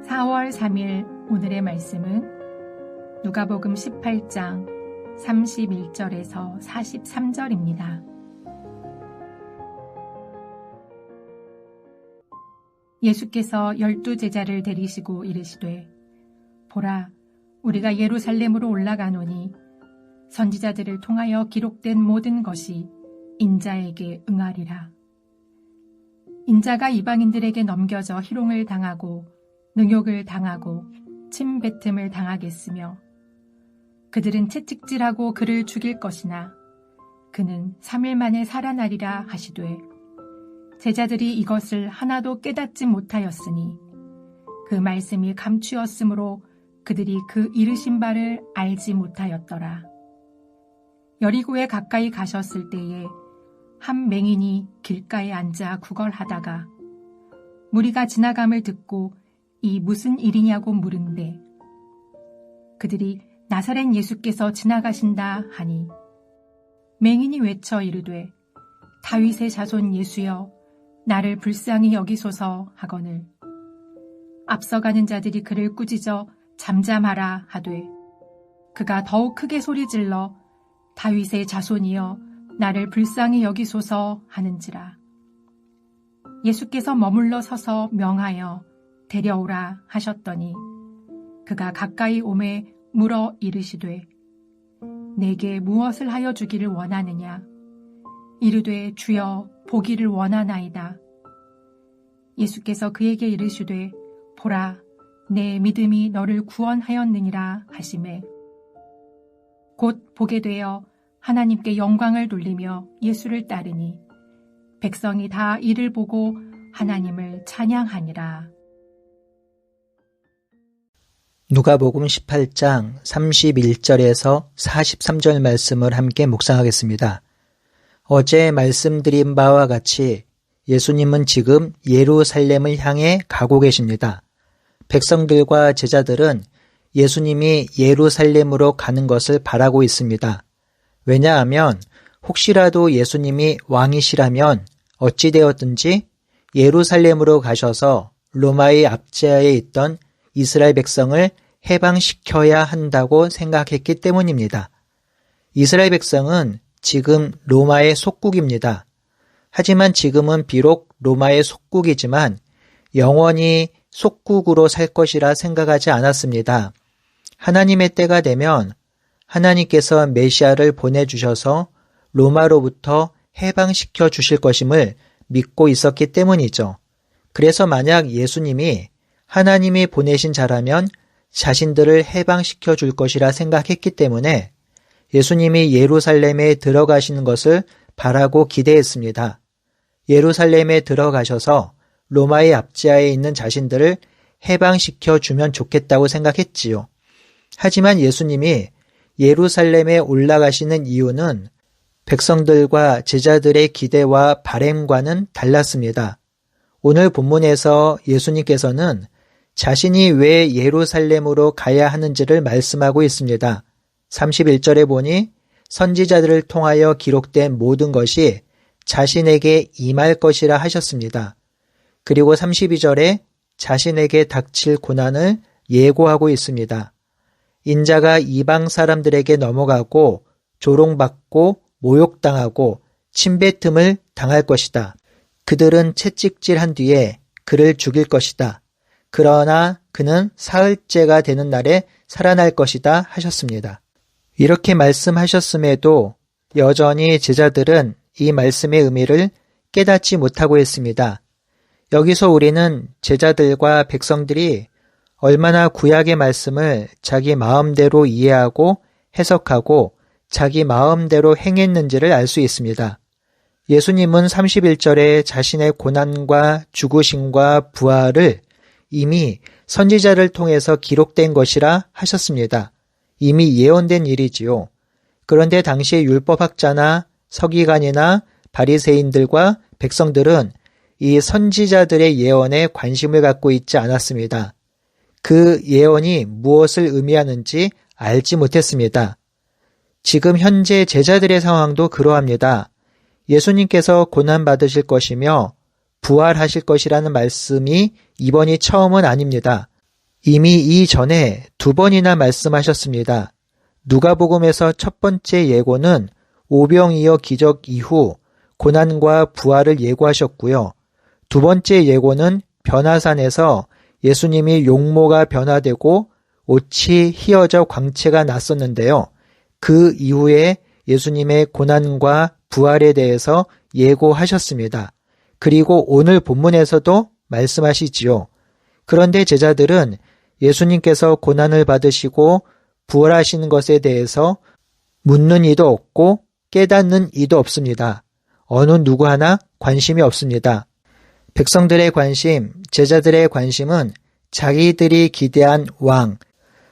4월 3일 오늘의 말씀은 누가복음 18장 31절에서 43절입니다. 예수께서 12제자를 데리시고 이르시되 보라, 우리가 예루살렘으로 올라가노니 선지자들을 통하여 기록된 모든 것이 인자에게 응하리라. 인자가 이방인들에게 넘겨져 희롱을 당하고 능욕을 당하고 침뱉음을 당하겠으며 그들은 채찍질하고 그를 죽일 것이나 그는 3일 만에 살아나리라 하시되 제자들이 이것을 하나도 깨닫지 못하였으니 그 말씀이 감추었으므로 그들이 그 이르신 바를 알지 못하였더라. 여리고에 가까이 가셨을 때에 한 맹인이 길가에 앉아 구걸하다가 무리가 지나감을 듣고 이 무슨 일이냐고 물은데 그들이 나사렛 예수께서 지나가신다 하니 맹인이 외쳐 이르되 다윗의 자손 예수여 나를 불쌍히 여기소서 하거늘 앞서가는 자들이 그를 꾸짖어 잠잠하라 하되 그가 더욱 크게 소리질러 다윗의 자손이여 나를 불쌍히 여기소서 하는지라. 예수께서 머물러 서서 명하여 데려오라 하셨더니 그가 가까이 오매 물어 이르시되 내게 무엇을 하여 주기를 원하느냐. 이르되 주여 보기를 원하나이다. 예수께서 그에게 이르시되 보라, 내 믿음이 너를 구원하였느니라 하시매 곧 보게 되어 하나님께 영광을 돌리며 예수를 따르니 백성이 다 이를 보고 하나님을 찬양하니라. 누가복음 18장 31절에서 43절 말씀을 함께 묵상하겠습니다. 어제 말씀드린 바와 같이 예수님은 지금 예루살렘을 향해 가고 계십니다. 백성들과 제자들은 예수님이 예루살렘으로 가는 것을 바라고 있습니다. 왜냐하면 혹시라도 예수님이 왕이시라면 어찌되었든지 예루살렘으로 가셔서 로마의 압제하에 있던 이스라엘 백성을 해방시켜야 한다고 생각했기 때문입니다. 이스라엘 백성은 지금 로마의 속국입니다. 하지만 지금은 비록 로마의 속국이지만 영원히 속국으로 살 것이라 생각하지 않았습니다. 하나님의 때가 되면 하나님께서 메시아를 보내주셔서 로마로부터 해방시켜 주실 것임을 믿고 있었기 때문이죠. 그래서 만약 예수님이 하나님이 보내신 자라면 자신들을 해방시켜 줄 것이라 생각했기 때문에 예수님이 예루살렘에 들어가시는 것을 바라고 기대했습니다. 예루살렘에 들어가셔서 로마의 압제하에 있는 자신들을 해방시켜 주면 좋겠다고 생각했지요. 하지만 예수님이 예루살렘에 올라가시는 이유는 백성들과 제자들의 기대와 바램과는 달랐습니다. 오늘 본문에서 예수님께서는 자신이 왜 예루살렘으로 가야 하는지를 말씀하고 있습니다. 31절에 보니 선지자들을 통하여 기록된 모든 것이 자신에게 임할 것이라 하셨습니다. 그리고 32절에 자신에게 닥칠 고난을 예고하고 있습니다. 인자가 이방 사람들에게 넘어가고 조롱받고 모욕당하고 침뱉음을 당할 것이다. 그들은 채찍질한 뒤에 그를 죽일 것이다. 그러나 그는 사흘째가 되는 날에 살아날 것이다 하셨습니다. 이렇게 말씀하셨음에도 여전히 제자들은 이 말씀의 의미를 깨닫지 못하고 있습니다. 여기서 우리는 제자들과 백성들이 얼마나 구약의 말씀을 자기 마음대로 이해하고 해석하고 자기 마음대로 행했는지를 알 수 있습니다. 예수님은 31절에 자신의 고난과 죽으심과 부활을 이미 선지자를 통해서 기록된 것이라 하셨습니다. 이미 예언된 일이지요. 그런데 당시의 율법학자나 서기관이나 바리새인들과 백성들은 이 선지자들의 예언에 관심을 갖고 있지 않았습니다. 그 예언이 무엇을 의미하는지 알지 못했습니다. 지금 현재 제자들의 상황도 그러합니다. 예수님께서 고난받으실 것이며 부활하실 것이라는 말씀이 이번이 처음은 아닙니다. 이미 이전에 2번이나 말씀하셨습니다. 누가복음에서 첫 번째 예고는 오병이어 기적 이후 고난과 부활을 예고하셨고요. 2번째 예고는 변화산에서 예수님이 용모가 변화되고 옷이 휘어져 광채가 났었는데요. 그 이후에 예수님의 고난과 부활에 대해서 예고하셨습니다. 그리고 오늘 본문에서도 말씀하시지요. 그런데 제자들은 예수님께서 고난을 받으시고 부활하시는 것에 대해서 묻는 이도 없고 깨닫는 이도 없습니다. 어느 누구 하나 관심이 없습니다. 백성들의 관심, 제자들의 관심은 자기들이 기대한 왕,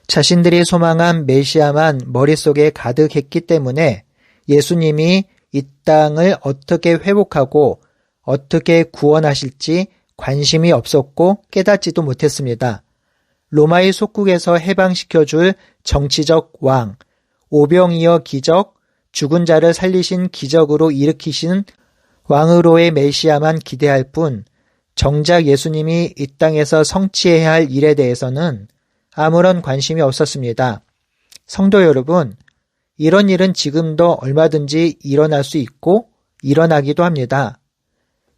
자신들이 소망한 메시아만 머릿속에 가득했기 때문에 예수님이 이 땅을 어떻게 회복하고 어떻게 구원하실지 관심이 없었고 깨닫지도 못했습니다. 로마의 속국에서 해방시켜줄 정치적 왕, 오병이어 기적, 죽은 자를 살리신 기적으로 일으키신 왕으로의 메시아만 기대할 뿐 정작 예수님이 이 땅에서 성취해야 할 일에 대해서는 아무런 관심이 없었습니다. 성도 여러분, 이런 일은 지금도 얼마든지 일어날 수 있고 일어나기도 합니다.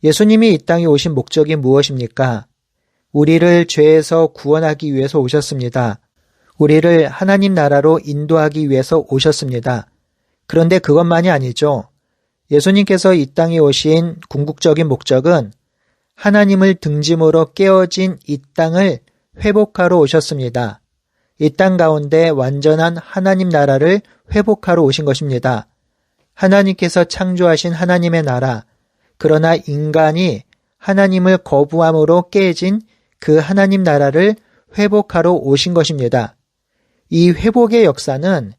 예수님이 이 땅에 오신 목적이 무엇입니까? 우리를 죄에서 구원하기 위해서 오셨습니다. 우리를 하나님 나라로 인도하기 위해서 오셨습니다. 그런데 그것만이 아니죠. 예수님께서 이 땅에 오신 궁극적인 목적은 하나님을 등짐으로 깨어진 이 땅을 회복하러 오셨습니다. 이 땅 가운데 완전한 하나님 나라를 회복하러 오신 것입니다. 하나님께서 창조하신 하나님의 나라, 그러나 인간이 하나님을 거부함으로 깨진 그 하나님 나라를 회복하러 오신 것입니다. 이 회복의 역사는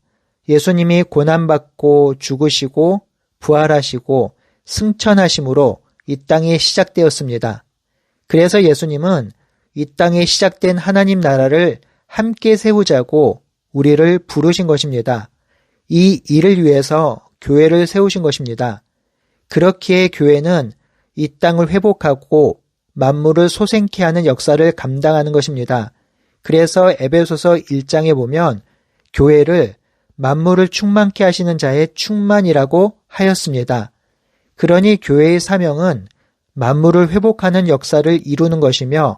예수님이 고난받고 죽으시고 부활하시고 승천하심으로 이 땅에 시작되었습니다. 그래서 예수님은 이 땅에 시작된 하나님 나라를 함께 세우자고 우리를 부르신 것입니다. 이 일을 위해서 교회를 세우신 것입니다. 그렇기에 교회는 이 땅을 회복하고 만물을 소생케 하는 역사를 감당하는 것입니다. 그래서 에베소서 1장에 보면 교회를 만물을 충만케 하시는 자의 충만이라고 하였습니다. 그러니 교회의 사명은 만물을 회복하는 역사를 이루는 것이며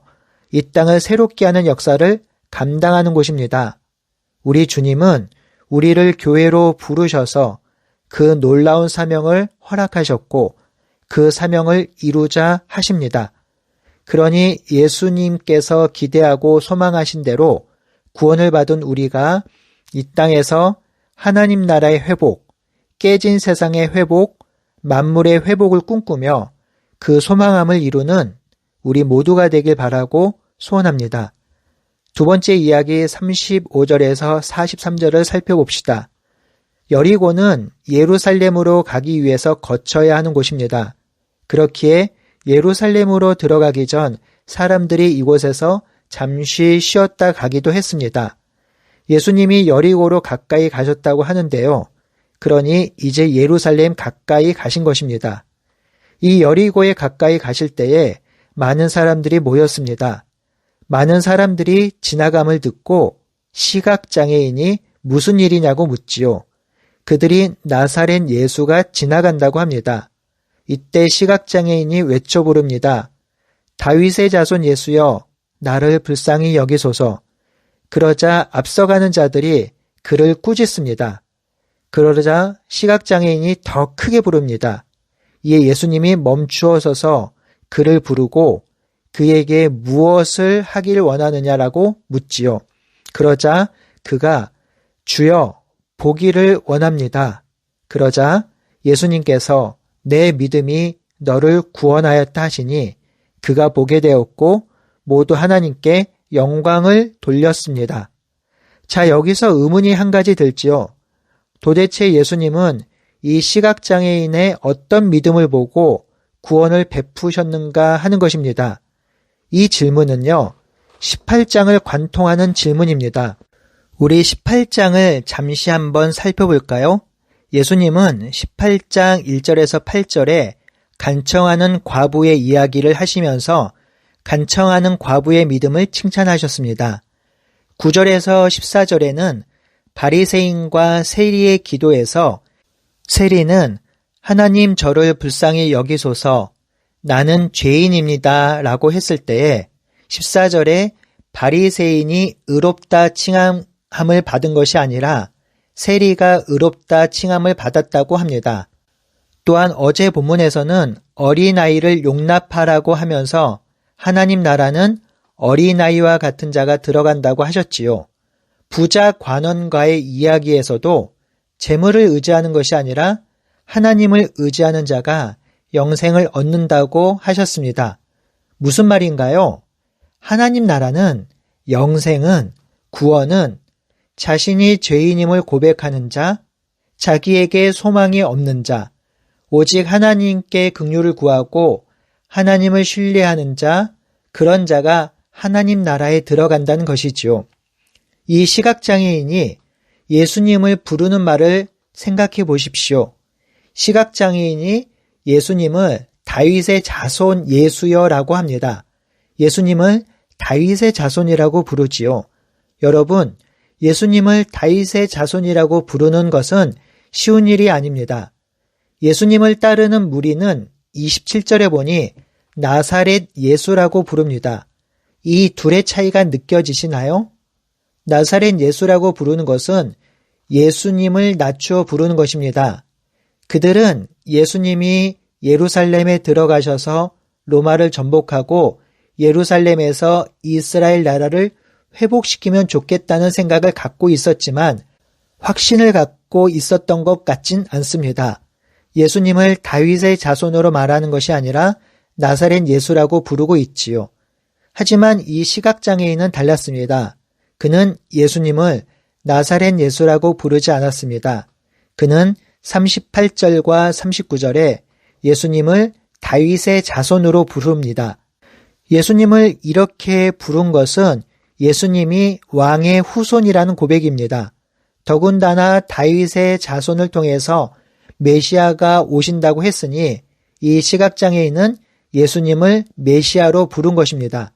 이 땅을 새롭게 하는 역사를 감당하는 곳입니다. 우리 주님은 우리를 교회로 부르셔서 그 놀라운 사명을 허락하셨고 그 사명을 이루자 하십니다. 그러니 예수님께서 기대하고 소망하신 대로 구원을 받은 우리가 이 땅에서 하나님 나라의 회복, 깨진 세상의 회복, 만물의 회복을 꿈꾸며 그 소망함을 이루는 우리 모두가 되길 바라고 소원합니다. 두 번째 이야기 35절에서 43절을 살펴봅시다. 여리고는 예루살렘으로 가기 위해서 거쳐야 하는 곳입니다. 그렇기에 예루살렘으로 들어가기 전 사람들이 이곳에서 잠시 쉬었다 가기도 했습니다. 예수님이 여리고로 가까이 가셨다고 하는데요. 그러니 이제 예루살렘 가까이 가신 것입니다. 이 여리고에 가까이 가실 때에 많은 사람들이 모였습니다. 많은 사람들이 지나감을 듣고 시각장애인이 무슨 일이냐고 묻지요. 그들이 나사렛 예수가 지나간다고 합니다. 이때 시각장애인이 외쳐 부릅니다. 다윗의 자손 예수여, 나를 불쌍히 여기소서. 그러자 앞서가는 자들이 그를 꾸짖습니다. 그러자 시각장애인이 더 크게 부릅니다. 이에 예수님이 멈추어 서서 그를 부르고 그에게 무엇을 하길 원하느냐라고 묻지요. 그러자 그가 주여 보기를 원합니다. 그러자 예수님께서 내 믿음이 너를 구원하였다 하시니 그가 보게 되었고 모두 하나님께 영광을 돌렸습니다. 자, 여기서 의문이 한 가지 들지요. 도대체 예수님은 이 시각장애인의 어떤 믿음을 보고 구원을 베푸셨는가 하는 것입니다. 이 질문은요, 18장을 관통하는 질문입니다. 우리 18장을 잠시 한번 살펴볼까요? 예수님은 18장 1절에서 8절에 간청하는 과부의 이야기를 하시면서 간청하는 과부의 믿음을 칭찬하셨습니다. 9절에서 14절에는 바리새인과 세리의 기도에서 세리는 하나님 저를 불쌍히 여기소서 나는 죄인입니다 라고 했을 때에 14절에 바리새인이 의롭다 칭함을 받은 것이 아니라 세리가 의롭다 칭함을 받았다고 합니다. 또한 어제 본문에서는 어린아이를 용납하라고 하면서 하나님 나라는 어린아이와 같은 자가 들어간다고 하셨지요. 부자 관원과의 이야기에서도 재물을 의지하는 것이 아니라 하나님을 의지하는 자가 영생을 얻는다고 하셨습니다. 무슨 말인가요? 하나님 나라는, 영생은, 구원은 자신이 죄인임을 고백하는 자, 자기에게 소망이 없는 자, 오직 하나님께 긍휼을 구하고 하나님을 신뢰하는 자, 그런 자가 하나님 나라에 들어간다는 것이지요. 이 시각장애인이 예수님을 부르는 말을 생각해 보십시오. 시각장애인이 예수님을 다윗의 자손 예수여라고 합니다. 예수님을 다윗의 자손이라고 부르지요. 여러분, 예수님을 다윗의 자손이라고 부르는 것은 쉬운 일이 아닙니다. 예수님을 따르는 무리는 27절에 보니 나사렛 예수라고 부릅니다. 이 둘의 차이가 느껴지시나요? 나사렛 예수라고 부르는 것은 예수님을 낮추어 부르는 것입니다. 그들은 예수님이 예루살렘에 들어가셔서 로마를 전복하고 예루살렘에서 이스라엘 나라를 회복시키면 좋겠다는 생각을 갖고 있었지만 확신을 갖고 있었던 것 같진 않습니다. 예수님을 다윗의 자손으로 말하는 것이 아니라 나사렛 예수라고 부르고 있지요. 하지만 이 시각장애인은 달랐습니다. 그는 예수님을 나사렛 예수라고 부르지 않았습니다. 그는 38절과 39절에 예수님을 다윗의 자손으로 부릅니다. 예수님을 이렇게 부른 것은 예수님이 왕의 후손이라는 고백입니다. 더군다나 다윗의 자손을 통해서 메시아가 오신다고 했으니 이 시각장애인은 예수님을 메시아로 부른 것입니다.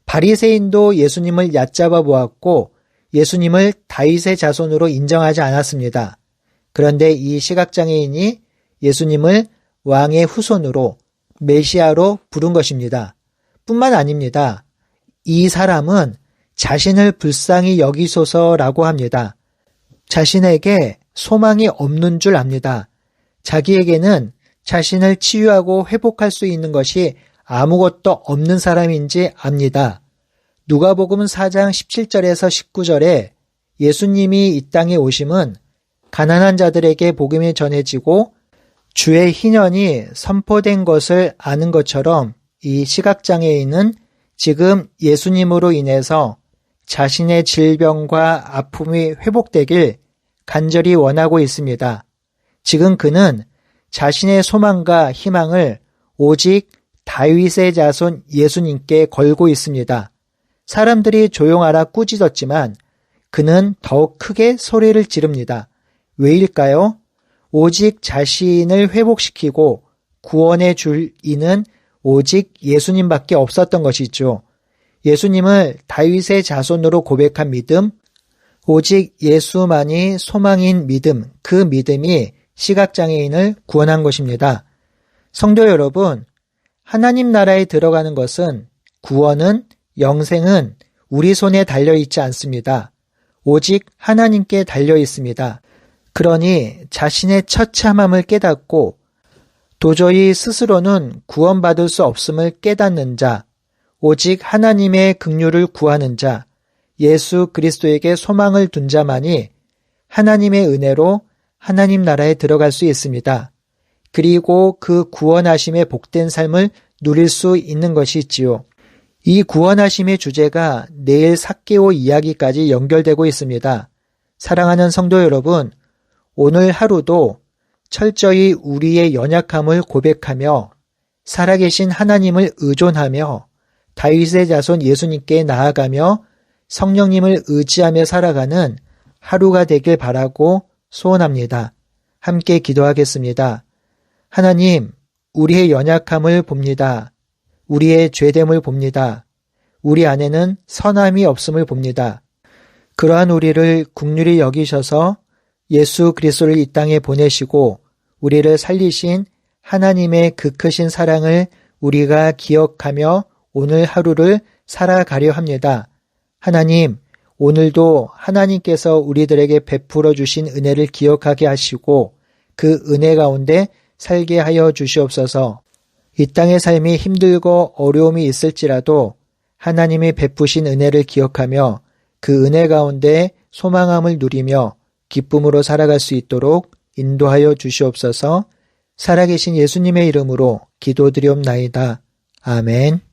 바리새인도 예수님을 얕잡아 보았고 예수님을 다윗의 자손으로 인정하지 않았습니다. 그런데 이 시각장애인이 예수님을 왕의 후손으로 메시아로 부른 것입니다. 뿐만 아닙니다. 이 사람은 자신을 불쌍히 여기소서라고 합니다. 자신에게 소망이 없는 줄 압니다. 자기에게는 자신을 치유하고 회복할 수 있는 것이 아무것도 없는 사람인지 압니다. 누가복음 4장 17절에서 19절에 예수님이 이 땅에 오심은 가난한 자들에게 복음이 전해지고 주의 희년이 선포된 것을 아는 것처럼 이 시각장애인은 지금 예수님으로 인해서 자신의 질병과 아픔이 회복되길 간절히 원하고 있습니다. 지금 그는 자신의 소망과 희망을 오직 다윗의 자손 예수님께 걸고 있습니다. 사람들이 조용하라 꾸짖었지만 그는 더욱 크게 소리를 지릅니다. 왜일까요? 오직 자신을 회복시키고 구원해 줄 이는 오직 예수님밖에 없었던 것이죠. 예수님을 다윗의 자손으로 고백한 믿음, 오직 예수만이 소망인 믿음, 그 믿음이 시각장애인을 구원한 것입니다. 성도 여러분, 하나님 나라에 들어가는 것은 구원은, 영생은 우리 손에 달려있지 않습니다. 오직 하나님께 달려있습니다. 그러니 자신의 처참함을 깨닫고 도저히 스스로는 구원받을 수 없음을 깨닫는 자, 오직 하나님의 긍휼을 구하는 자, 예수 그리스도에게 소망을 둔 자만이 하나님의 은혜로 하나님 나라에 들어갈 수 있습니다. 그리고 그 구원하심의 복된 삶을 누릴 수 있는 것이지요. 이 구원하심의 주제가 내일 삭개오 이야기까지 연결되고 있습니다. 사랑하는 성도 여러분, 오늘 하루도 철저히 우리의 연약함을 고백하며 살아계신 하나님을 의존하며 다윗의 자손 예수님께 나아가며 성령님을 의지하며 살아가는 하루가 되길 바라고 소원합니다. 함께 기도하겠습니다. 하나님, 우리의 연약함을 봅니다. 우리의 죄됨을 봅니다. 우리 안에는 선함이 없음을 봅니다. 그러한 우리를 긍휼히 여기셔서 예수 그리스도를 이 땅에 보내시고 우리를 살리신 하나님의 그 크신 사랑을 우리가 기억하며 오늘 하루를 살아가려 합니다. 하나님, 오늘도 하나님께서 우리들에게 베풀어 주신 은혜를 기억하게 하시고 그 은혜 가운데 살게 하여 주시옵소서. 이 땅의 삶이 힘들고 어려움이 있을지라도 하나님이 베푸신 은혜를 기억하며 그 은혜 가운데 소망함을 누리며 기쁨으로 살아갈 수 있도록 인도하여 주시옵소서. 살아계신 예수님의 이름으로 기도드리옵나이다. 아멘.